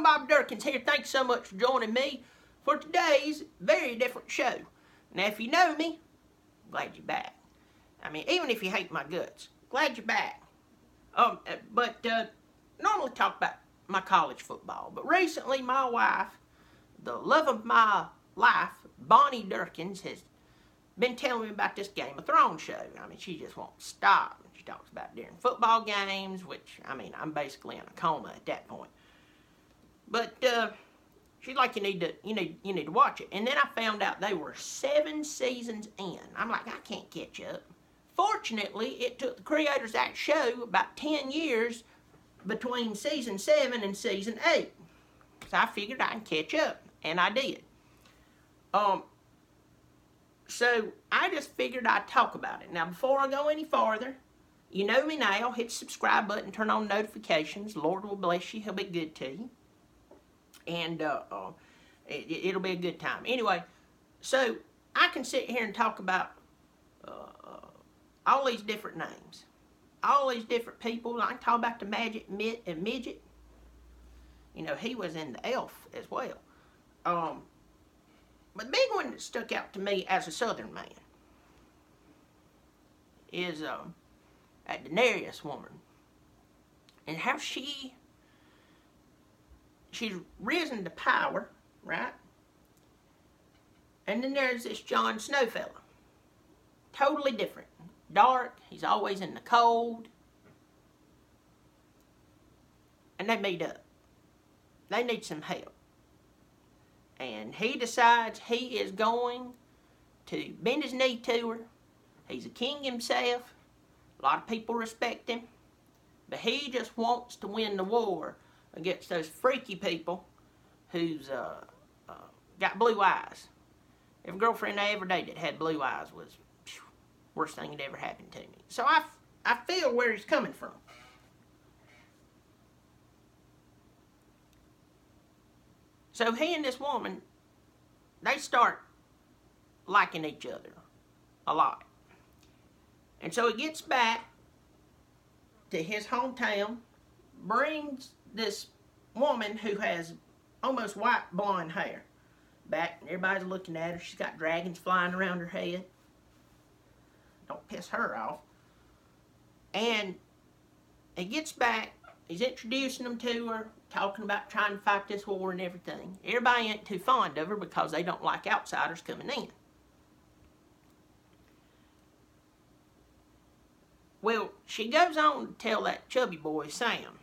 Bobby Dirkens here. Thanks so much for joining me for today's very different show. Now, if you know me, glad you're back. I mean, even if you hate my guts, glad you're back. Normally talk about my college football, but recently my wife, the love of my life, Bonnie Dirkens, has been telling me about this Game of Thrones show. I mean, she just won't stop. She talks about during football games, which, I mean, I'm basically in a coma at that point. But she's like, you need to watch it. And then I found out they were 7 seasons in. I'm like, I can't catch up. Fortunately, it took the creators of that show about 10 years between season 7 and season 8. So I figured I can catch up, and I did. So I just figured I'd talk about it. Now, before I go any farther, you know me now. Hit the subscribe button, turn on notifications. Lord will bless you. He'll be good to you. And it'll be a good time. Anyway, so I can sit here and talk about all these different names. All these different people. I can talk about the Magic Midget. You know, he was in the Elf as well. But the big one that stuck out to me as a Southern man is that Daenerys woman. And how she's risen to power, right? And then there's this Jon Snow fella. Totally different. Dark. He's always in the cold. And they meet up. They need some help. And he decides he is going to bend his knee to her. He's a king himself. A lot of people respect him. But he just wants to win the war against those freaky people who's got blue eyes. Every girlfriend I ever dated had blue eyes was worst thing that ever happened to me. So I feel where he's coming from. So he and this woman, they start liking each other a lot. And so he gets back to his hometown, brings this woman who has almost white blonde hair back, and everybody's looking at her. She's got dragons flying around her head. Don't piss her off. And he gets back, he's introducing them to her, talking about trying to fight this war and everything. Everybody ain't too fond of her because they don't like outsiders coming in. Well, she goes on to tell that chubby boy, Sam,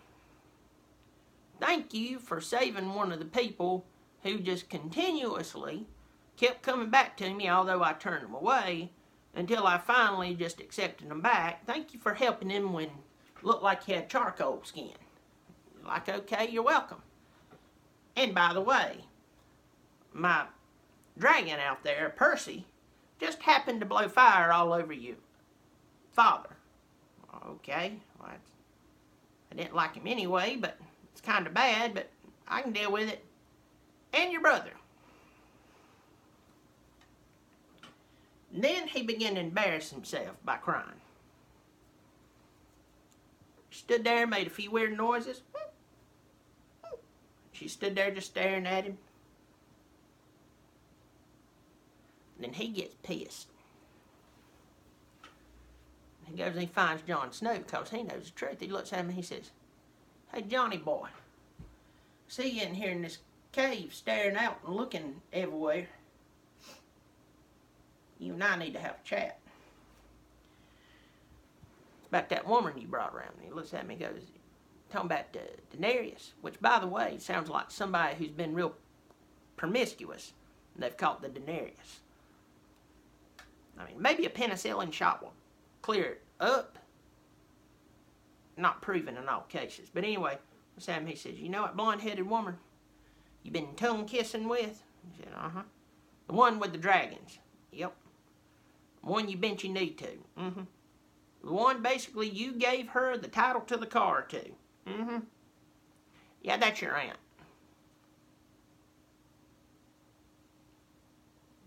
thank you for saving one of the people who just continuously kept coming back to me, although I turned them away, until I finally just accepted them back. Thank you for helping him when it looked like he had charcoal skin. Like, okay, you're welcome. And by the way, my dragon out there, Percy, just happened to blow fire all over you father. Okay, well, I didn't like him anyway, but it's kind of bad, but I can deal with it. And your brother. And then he began to embarrass himself by crying. Stood there, made a few weird noises. She stood there just staring at him. And then he gets pissed. He goes and he finds Jon Snow because he knows the truth. He looks at him and he says, hey, Johnny boy, see you in here in this cave staring out and looking everywhere. You and I need to have a chat about that woman you brought around. And he looks at me and goes, talking about Daenerys, which, by the way, sounds like somebody who's been real promiscuous. And they've called the Daenerys. I mean, maybe a penicillin shot will clear it up. Not proven in all cases. But anyway, Sam, he says, you know that blonde-headed woman you been tongue-kissing with? He said, uh-huh. The one with the dragons. Yep. The one you bent your knee to. Mm-hmm. The one, basically, you gave her the title to the car to. Mm-hmm. Yeah, that's your aunt.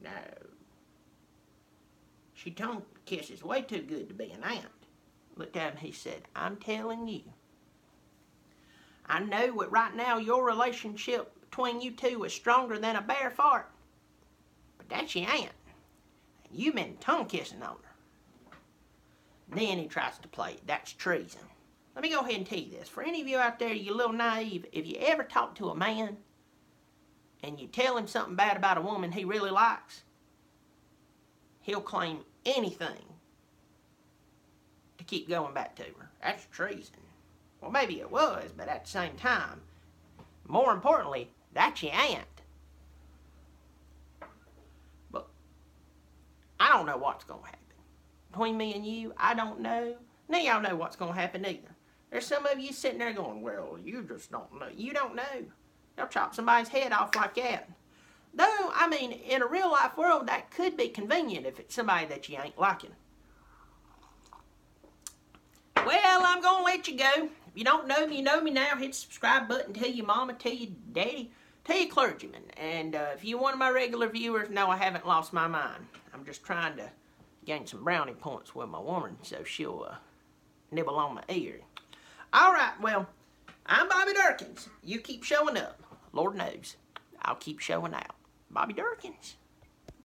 No. She tongue kisses way too good to be an aunt. Looked at him, he said, I'm telling you. I know that right now your relationship between you two is stronger than a bear fart. But that's your aunt. And you've been tongue kissing on her. Then he tries to play it. That's treason. Let me go ahead and tell you this. For any of you out there, you little naive, if you ever talk to a man and you tell him something bad about a woman he really likes, he'll claim anything to keep going back to her. That's treason. Well, maybe it was, but at the same time, more importantly, that's your aunt. But I don't know what's going to happen. Between me and you, I don't know. None of y'all know what's going to happen either. There's some of you sitting there going, well, you just don't know. You don't know. They'll chop somebody's head off like that. Though, I mean, in a real life world, that could be convenient if it's somebody that you ain't liking. Well, I'm going to let you go. If you don't know me, you know me now. Hit the subscribe button. Tell your mama, tell your daddy, tell your clergyman. And if you're one of my regular viewers, no, I haven't lost my mind. I'm just trying to gain some brownie points with my woman so she'll nibble on my ear. All right, well, I'm Bobby Dirkens. You keep showing up. Lord knows, I'll keep showing out. Bobby Dirkens.